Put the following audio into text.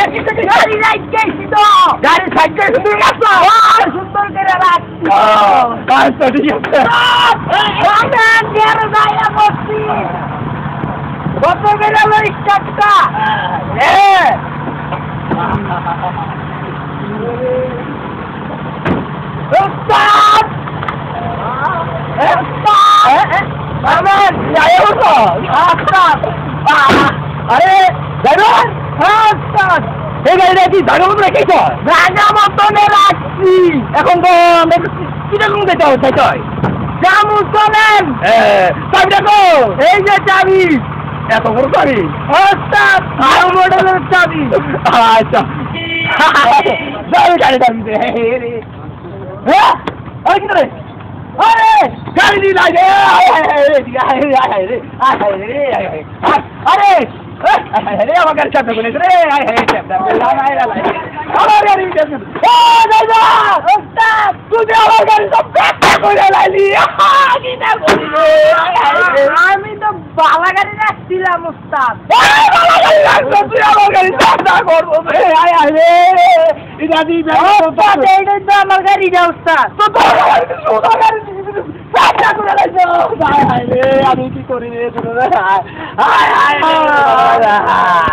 গাড়ি রাখছি তো গাড়ি সাইকেল সুন্দর রাখছো সুন্দর করে রাখছি আচ্ছা ঠিক আছে আমি গেরে যাইয়া বসছি কত করে লই টাকা উস্তাদ উস্তাদ আমান যাইও তো উস্তাদ আরে ড্রাইভার উস্তাদ এই গাড়িটা কি জায়গা মতো রেখেছ জায়গা মতনে রাখছি এখন তো কিরকম যেতে হবে তাই জামু চলেন চাবি দেখো এই যে চাবি এত বড় চাবি ওস্তাদ আরো মডেলের চাবি আচ্ছা যাও গাড়িটা দিতে হ্যাঁ ওই কি রে আরে গাড়ি দি লাগে আরে अरे अब अगर शब्द बोले रे आए है शब्द আমার গাড়ি দেখুন ও দাদা উস্তাদ তুই আমার গাড়ি সব কাটা করে লাইলি কি না বলি আমি তো বালা গাড়ি রাখছিলাম উস্তাদ বালা গাড়ি রাখছো তুই আমার গাড়ি কাটা করবো রে আয় আয় রে এটা দি উস্তাদ এইটা তো আমার গাড়ি না উস্তাদ তো তোর গাড়ি সোনা গাড়ি কাটা করে লাইছো আয় আয় রে আমি কি করি রে আয় আয়